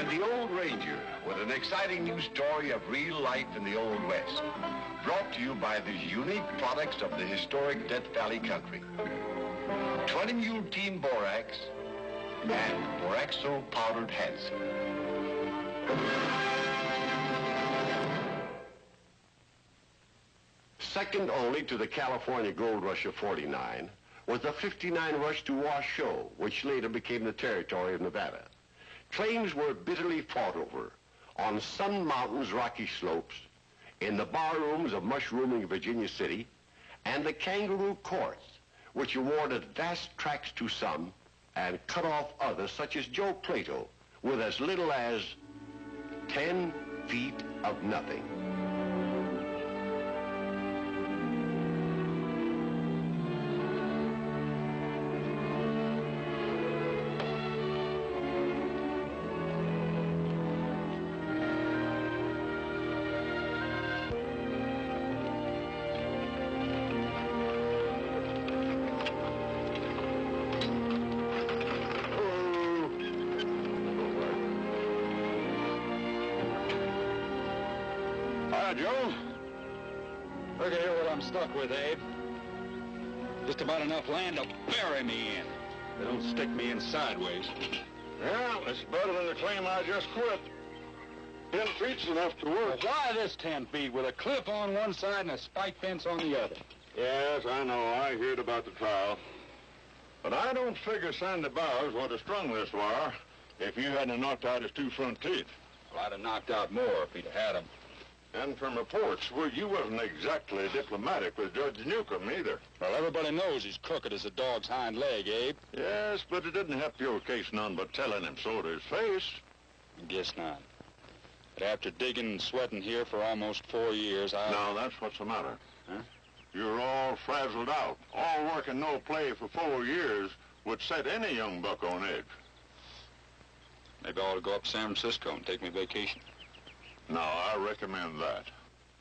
And The Old Ranger, with an exciting new story of real life in the Old West. Brought to you by the unique products of the historic Death Valley country. 20 Mule Team Borax and Boraxo Powdered Handsome. Second only to the California Gold Rush of '49 was the '59 rush to Washoe, which later became the territory of Nevada. Claims were bitterly fought over on Sun Mountain's rocky slopes, in the barrooms of mushrooming Virginia City, and the kangaroo courts, which awarded vast tracts to some and cut off others, such as Joe Plato, with as little as 10 feet of nothing. Joe. Look at here what I'm stuck with, Abe. Just about enough land to bury me in. They don't stick me in sideways. Well, it's better than the claim I just quit. 10 feet's enough to work. Well, why this 10 feet with a cliff on one side and a spike fence on the other? Yes, I know. I heard about the trial. But I don't figure Sandy Bowers would have strung this wire if you hadn't knocked out his 2 front teeth. Well, I'd have knocked out more if he'd had them. And from reports, well, you wasn't exactly diplomatic with Judge Newcomb either. Well, everybody knows he's crooked as a dog's hind leg, Abe. Yes, but it didn't help your case none but telling him so to his face. Guess not. But after digging and sweating here for almost 4 years, Now, that's what's the matter. Huh? You're all frazzled out. All work and no play for 4 years would set any young buck on edge. Maybe I ought to go up to San Francisco and take me vacation. No, I recommend that.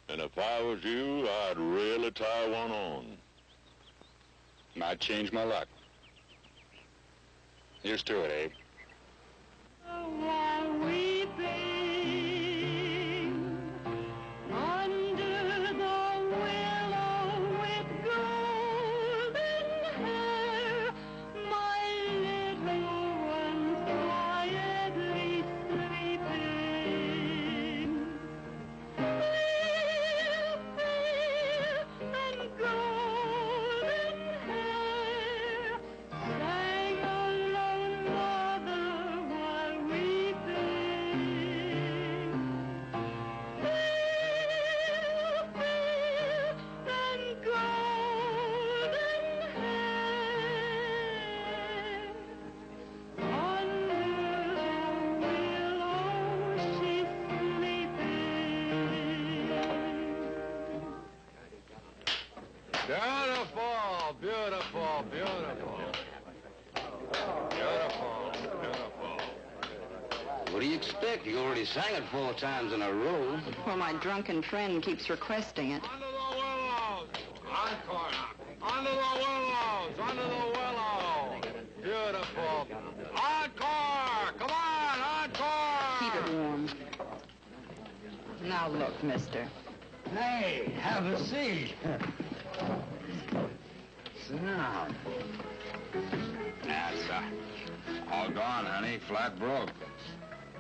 And if I was you, I'd really tie one on. I'd change my luck. Here's to it, Abe. While weeping under the willow with golden hair, my little one's quietly sleeping. Clear, fair, and golden hair sang a lone mother while weeping. Fair, fair, and golden hair. Under the willow she's sleeping. Beautiful, beautiful, beautiful. Beautiful, beautiful. What do you expect? You already sang it 4 times in a row. Well, my drunken friend keeps requesting it. Under the willows. Encore. Under the willows. Under the willow. Beautiful. Encore. Come on, encore. Keep it warm. Now look, mister. Hey, have a seat. Sit down. That's all gone, honey. Flat broke.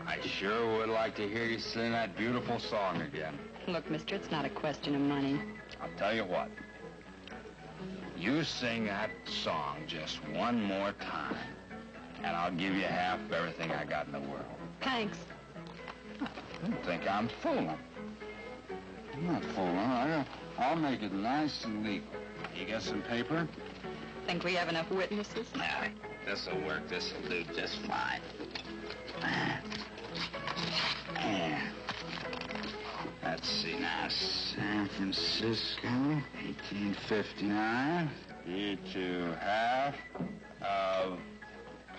I sure would like to hear you sing that beautiful song again. Look, mister, it's not a question of money. I'll tell you what. You sing that song just one more time, and I'll give you half of everything I got in the world. Thanks. You think I'm fooling? I'm not fooling. I'll make it nice and legal. You got some paper? Think we have enough witnesses? Nah, this'll work. This'll do just fine. Let's see now. San Francisco, 1859. You two half of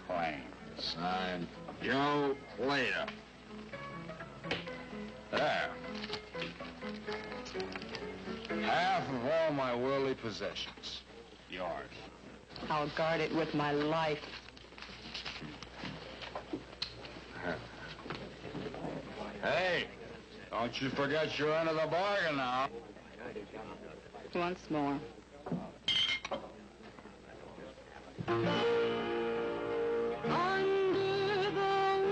claim. Signed, Joe Plato. There. Half of all my worldly possessions. Yours. I'll guard it with my life. Hey, don't you forget your end of the bargain now. Once more. Under the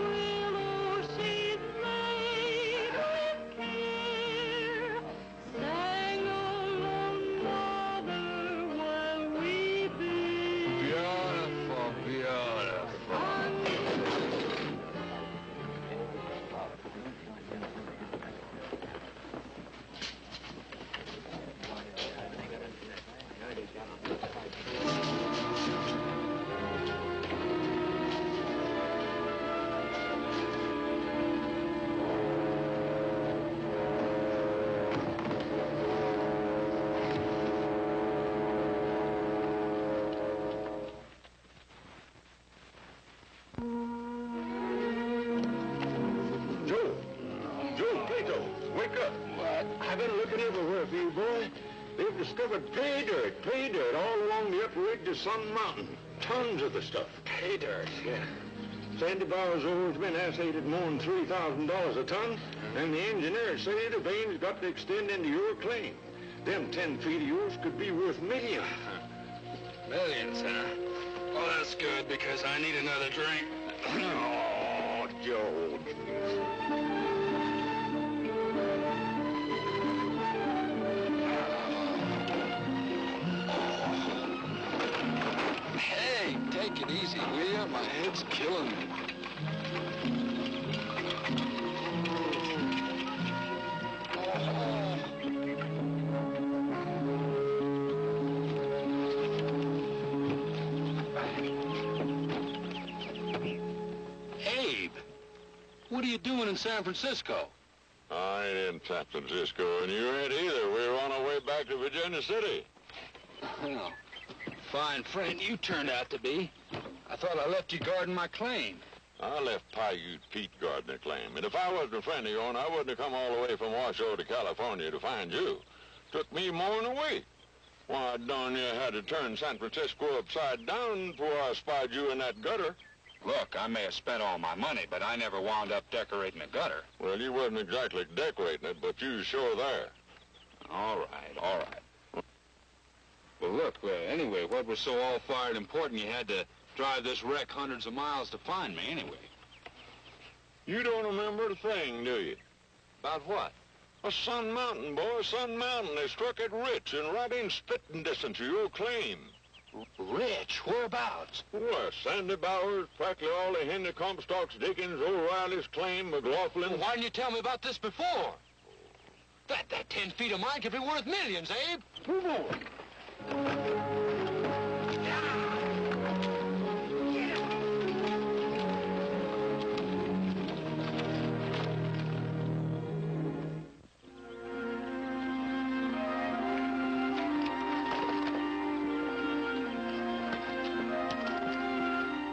willow she's laid with care, sang a lone mother while weeping. Beautiful, beautiful. Joe, Plato, wake up. What? I've been looking everywhere for you, boy. They've discovered pay dirt all along the upper ridge of Sun Mountain. Tons of the stuff. Pay dirt? Yeah. Sandy Bowers always been assayed at more than $3,000 a ton, and the engineers say the veins got to extend into your claim. Them 10 feet of yours could be worth millions. Millions, huh? Well, that's good, because I need another drink. Oh, Joe. Hey, take it easy, will ya? My head's killing me. Abe, what are you doing in San Francisco? I ain't in San Francisco, and you ain't either. We're on our way back to Virginia City. Well, fine friend you turned out to be. I thought I left you guarding my claim. I left Paiute Pete guarding the claim, and if I wasn't a friend of yours, I wouldn't have come all the way from Washoe to California to find you. Took me more than a week. Why, darn near had to turn San Francisco upside down before I spied you in that gutter. Look, I may have spent all my money, but I never wound up decorating the gutter. Well, you wasn't exactly decorating it, but you was sure there. All right. Well, look, anyway, what was so all-fired important you had to drive this wreck hundreds of miles to find me anyway? You don't remember the thing, do you? About what? A Sun Mountain, boy, Sun Mountain. They struck it rich and right in spitting distance of your claim. Rich? Whereabouts? Well, Sandy Bowers, practically all the Henry Comstocks, Dickens, O'Reilly's claim, McLaughlin. Well, why didn't you tell me about this before? That 10 feet of mine could be worth millions, Abe. Move on.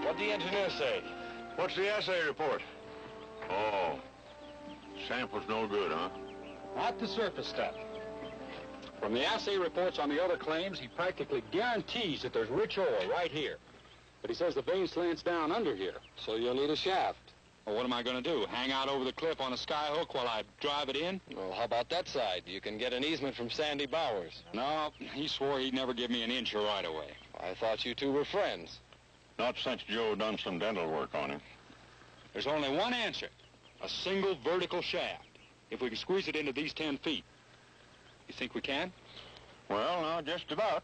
What'd the engineer say? What's the assay report? Oh, sample's no good, huh? Not the surface stuff. From the assay reports on the other claims, he practically guarantees that there's rich oil right here. But he says the vein slants down under here. So you'll need a shaft. Well, what am I going to do? Hang out over the cliff on a skyhook while I drive it in? Well, how about that side? You can get an easement from Sandy Bowers. No, he swore he'd never give me an inch of right away. I thought you two were friends. Not since Joe done some dental work on him. There's only one answer. A single vertical shaft. If we can squeeze it into these 10 feet. You think we can? Well, now, just about.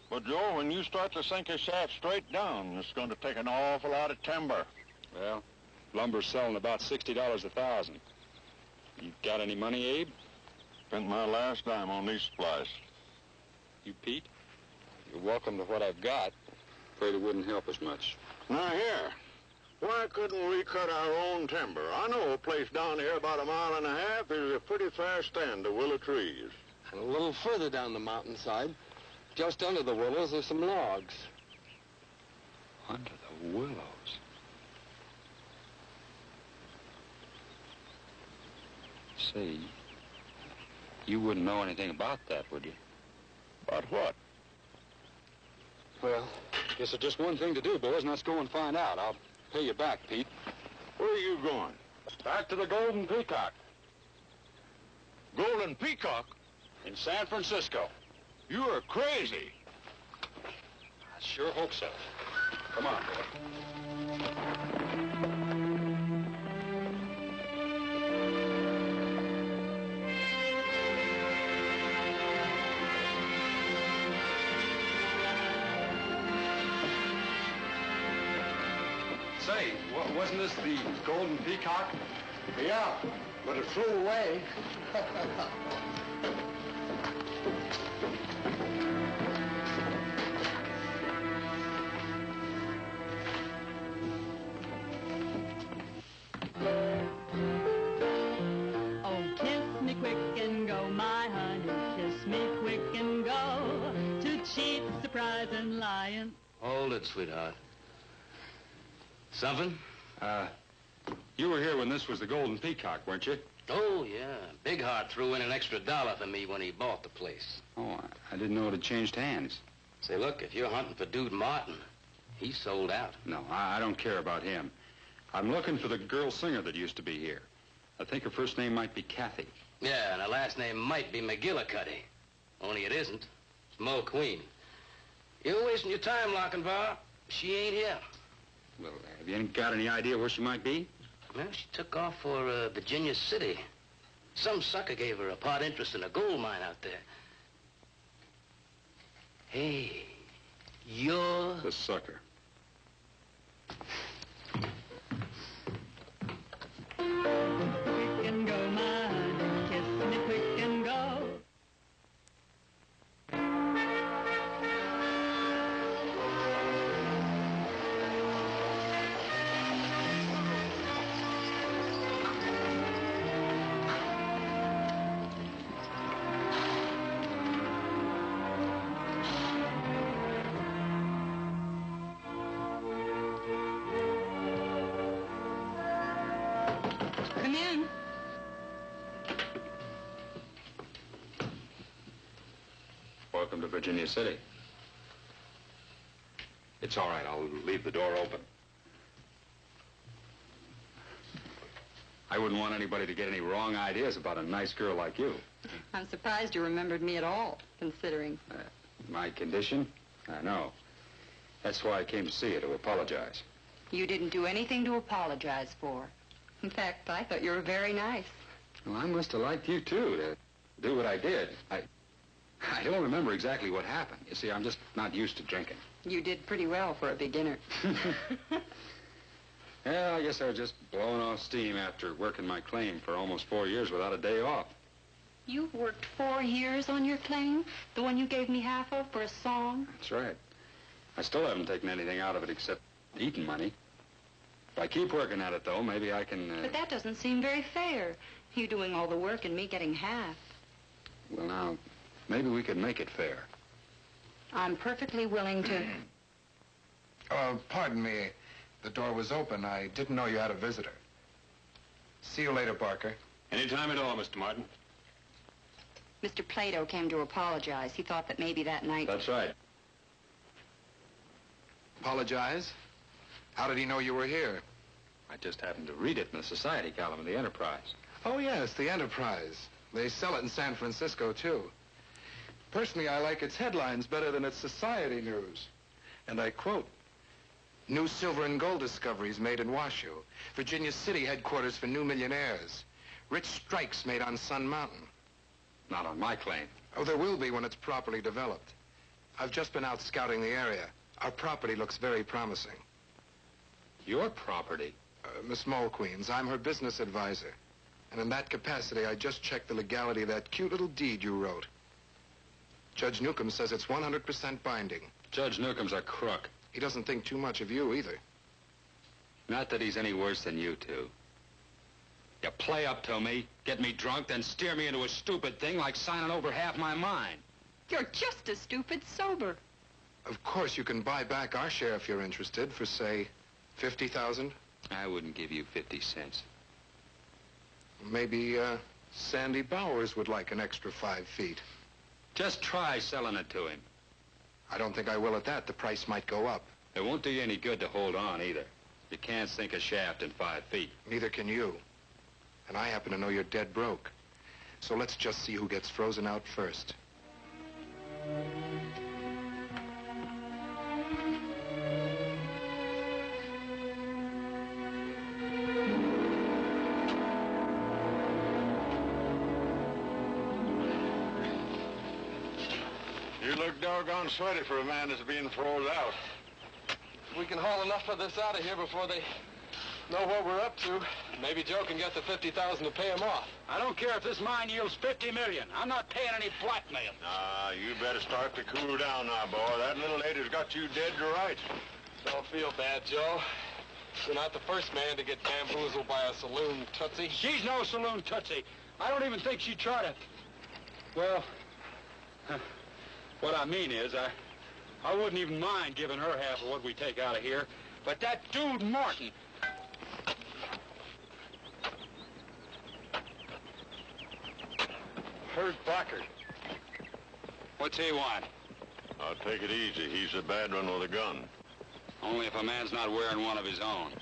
But, Joe, when you start to sink a shaft straight down, it's going to take an awful lot of timber. Well, lumber's selling about $60 a thousand. You got any money, Abe? Spent my last dime on these supplies. You, Pete? You're welcome to what I've got. Afraid it wouldn't help us much. Now, here. Why couldn't we cut our own timber? I know a place down here about a mile and a half is a pretty fair stand of willow trees. And a little further down the mountainside, just under the willows, there's some logs. Under the willows? Say, you wouldn't know anything about that, would you? About what? Well, guess it's just one thing to do, boys, and let's go and find out. I'll pay you back, Pete. Where are you going? Back to the Golden Peacock Golden Peacock? in San Francisco. You are crazy. I sure hope so. Come on. Say, wasn't this the Golden Peacock? Yeah, but it flew away. Oh, kiss me quick and go, my honey. Kiss me quick and go. To cheat, surprise, and lying. Hold it, sweetheart. Something? You were here when this was the Golden Peacock, weren't you? Oh, yeah. Big Heart threw in an extra $1 for me when he bought the place. Oh, I didn't know it had changed hands. Say, look, if you're hunting for Dude Martin, he's sold out. No, I don't care about him. I'm looking for the girl singer that used to be here. I think her first name might be Kathy. Yeah, and her last name might be McGillicuddy. Only it isn't. It's Mulqueen. You're wasting your time, Lochinvar. She ain't here. Well, have you got any idea where she might be? Well, she took off for Virginia City. Some sucker gave her a part interest in a gold mine out there. Hey, you're... The sucker. Quick and go, my honey. Kiss me quick and go. Come in. Welcome to Virginia City. It's all right. I'll leave the door open. I wouldn't want anybody to get any wrong ideas about a nice girl like you. I'm surprised you remembered me at all, considering. My condition? I know. That's why I came to see you, to apologize. You didn't do anything to apologize for. In fact, I thought you were very nice. Well, I must have liked you, too, to do what I did. I don't remember exactly what happened. You see, I'm just not used to drinking. You did pretty well for a beginner. Yeah, I guess I was just blowing off steam after working my claim for almost 4 years without a day off. You've worked 4 years on your claim? The one you gave me half of for a song? That's right. I still haven't taken anything out of it except eating money. If I keep working at it, though, maybe I can... But that doesn't seem very fair. You doing all the work and me getting half. Well, now, maybe we could make it fair. I'm perfectly willing to... Pardon me. The door was open. I didn't know you had a visitor. See you later, Barker. Any time at all, Mr. Martin. Mr. Plato came to apologize. He thought that maybe that night... That's right. Apologize? How did he know you were here? I just happened to read it in the society column of the Enterprise. Oh, yes, the Enterprise. They sell it in San Francisco, too. Personally, I like its headlines better than its society news. And I quote, "New silver and gold discoveries made in Washoe. Virginia City headquarters for new millionaires. Rich strikes made on Sun Mountain." Not on my claim. Oh, there will be when it's properly developed. I've just been out scouting the area. Our property looks very promising. Your property? Miss Mulqueen's. I'm her business advisor. And in that capacity, I just checked the legality of that cute little deed you wrote. Judge Newcomb says it's 100% binding. Judge Newcomb's a crook. He doesn't think too much of you either. Not that he's any worse than you two. You play up to me, get me drunk, then steer me into a stupid thing like signing over half my mind. You're just as stupid sober. Of course, you can buy back our share if you're interested for, say, 50,000. I wouldn't give you 50 cents. Maybe, Sandy Bowers would like an extra 5 feet. Just try selling it to him. I don't think I will at that. The price might go up. It won't do you any good to hold on either. You can't sink a shaft in 5 feet. Neither can you. And I happen to know you're dead broke. So let's just see who gets frozen out first. You look doggone sweaty for a man that's being froze out. We can haul enough of this out of here before they know what we're up to. Maybe Joe can get the $50,000 to pay him off. I don't care if this mine yields $50 million. I'm not paying any blackmail. You better start to cool down now, boy. That little lady's got you dead to rights. Don't feel bad, Joe. You're not the first man to get bamboozled by a saloon tootsie. She's no saloon tootsie. I don't even think she'd try to... Well, what I mean is, I wouldn't even mind giving her half of what we take out of here. But that dude Martin... Hurt Blacker. What's he want? I'll take it easy. He's a bad one with a gun. Only if a man's not wearing one of his own.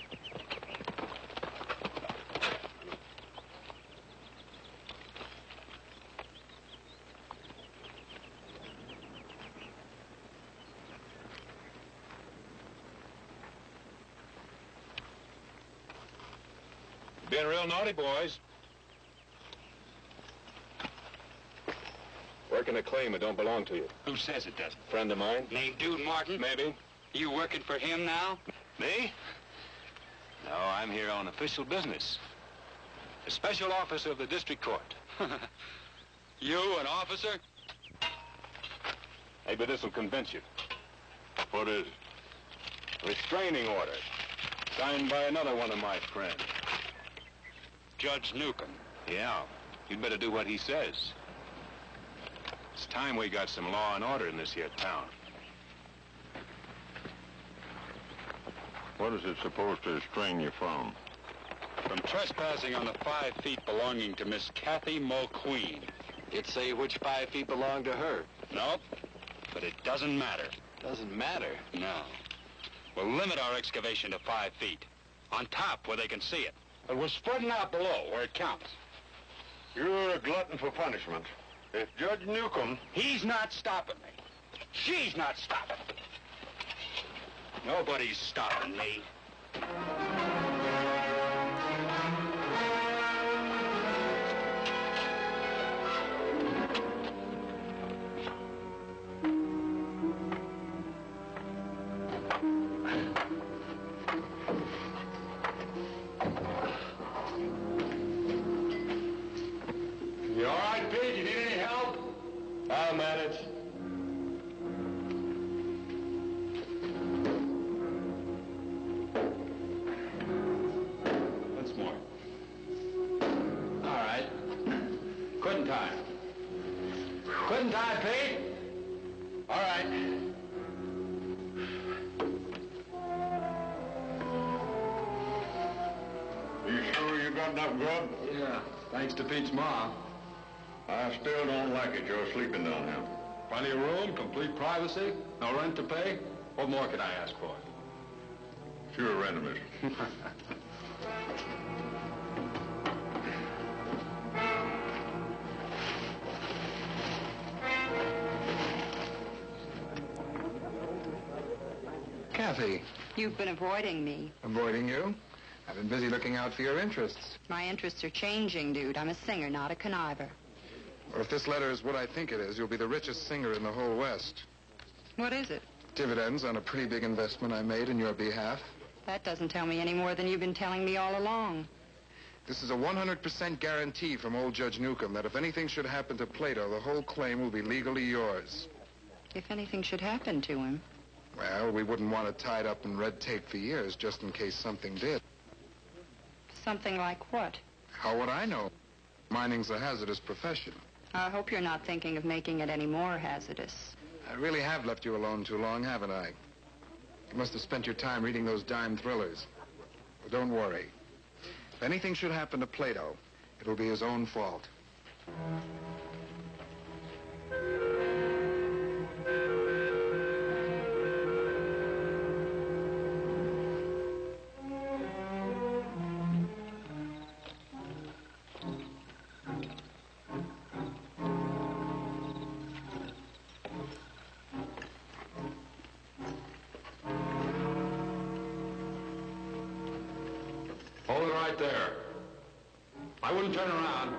Being real naughty, boys. Working a claim that don't belong to you. Who says it doesn't? Friend of mine? Named Dude Martin? Maybe. You working for him now? Me? No, I'm here on official business. The special officer of the district court. You, an officer? Maybe this will convince you. What is it? Restraining order. Signed by another one of my friends. Judge Newcomb. Yeah, you'd better do what he says. It's time we got some law and order in this here town. What is it supposed to restrain you from? From trespassing on the 5 feet belonging to Miss Kathy Mulqueen. You'd say which 5 feet belong to her. Nope, but it doesn't matter. Doesn't matter. No. We'll limit our excavation to 5 feet. On top, where they can see it. But we're spreading out below, where it counts. You're a glutton for punishment. If Judge Newcomb... He's not stopping me. She's not stopping me. Nobody's stopping me. You all right, Pete? You need any help? I'll manage. Once more. All right. Quitting time. Quitting time, Pete. All right. You sure you got enough grub? Yeah, thanks to Pete's mom. I still don't like it. You're sleeping down here. Plenty of room, complete privacy, no rent to pay. What more could I ask for? Sure, random is. Kathy, You've been avoiding me. avoiding you? I've been busy looking out for your interests. My interests are changing, dude. I'm a singer, not a conniver. Or if this letter is what I think it is, you'll be the richest singer in the whole West. What is it? Dividends on a pretty big investment I made in your behalf. That doesn't tell me any more than you've been telling me all along. This is a 100% guarantee from old Judge Newcomb that if anything should happen to Plato, the whole claim will be legally yours. If anything should happen to him. Well, we wouldn't want it tied up in red tape for years, just in case something did. Something like what? How would I know? Mining's a hazardous profession. I hope you're not thinking of making it any more hazardous. I really have left you alone too long, haven't I? You must have spent your time reading those dime thrillers. Well, don't worry. If anything should happen to Plato, it'll be his own fault. right there. I wouldn't turn around.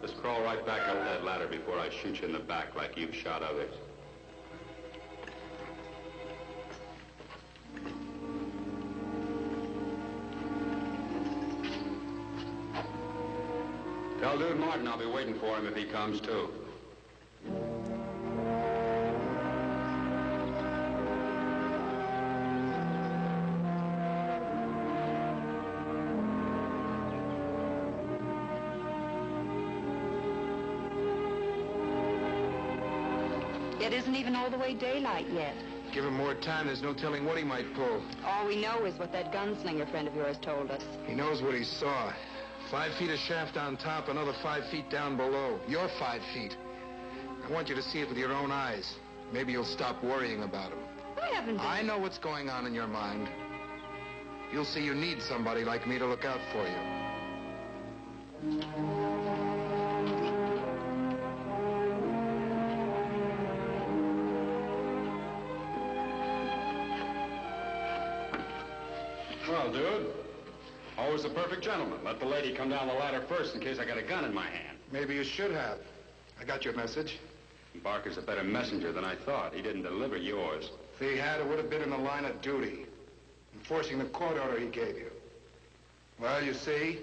Just crawl right back up that ladder before I shoot you in the back like you've shot others. Tell Dude Martin I'll be waiting for him if he comes, too. It isn't even all the way daylight yet. Give him more time, there's no telling what he might pull. All we know is what that gunslinger friend of yours told us. He knows what he saw. 5 feet of shaft on top, another 5 feet down below. You're 5 feet. I want you to see it with your own eyes. Maybe you'll stop worrying about him. I haven't been... I know what's going on in your mind. You'll see you need somebody like me to look out for you. Well, dude, always the perfect gentleman. Let the lady come down the ladder first in case I got a gun in my hand. Maybe you should have. I got your message. Barker's a better messenger than I thought. He didn't deliver yours. If he had, it would have been in the line of duty, enforcing the court order he gave you. Well, you see?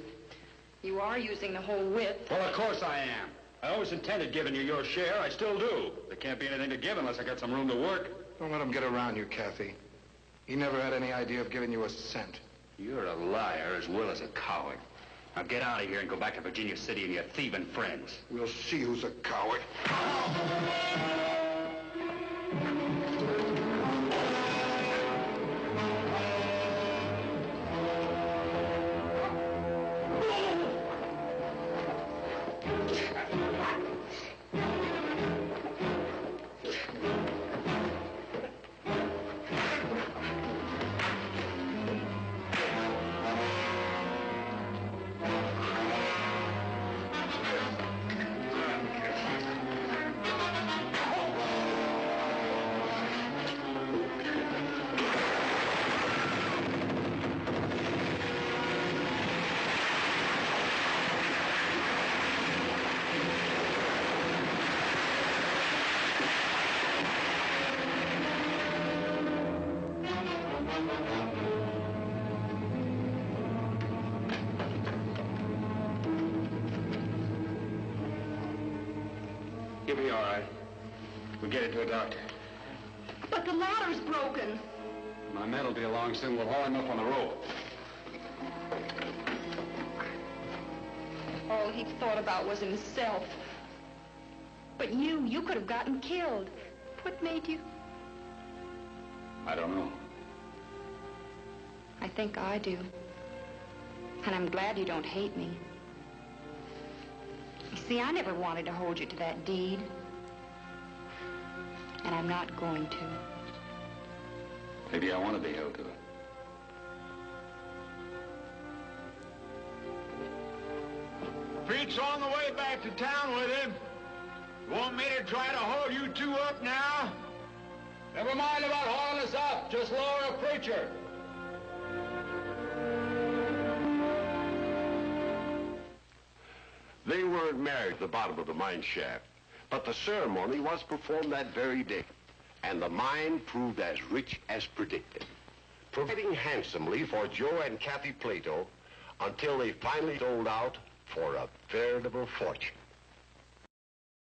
You are using the whole whip. Well, of course I am. I always intended giving you your share. I still do. There can't be anything to give unless I got some room to work. Don't let him get around you, Kathy. He never had any idea of giving you a cent. You're a liar as well as a coward. Now get out of here and go back to Virginia City and your thieving friends. We'll see who's a coward. You'll be all right. We'll get it to a doctor. But the ladder's broken. My men will be along soon. We'll haul him up on the rope. All he thought about was himself. But you could have gotten killed. What made you? I don't know. I think I do. And I'm glad you don't hate me. You see, I never wanted to hold you to that deed. And I'm not going to. Maybe I want to be held to it. Pete's on the way back to town with him. You want me to try to haul you two up now? Never mind about hauling us up. Just lower a preacher. They weren't married at the bottom of the mine shaft, but the ceremony was performed that very day, and the mine proved as rich as predicted, providing handsomely for Joe and Kathy Plato until they finally sold out for a veritable fortune.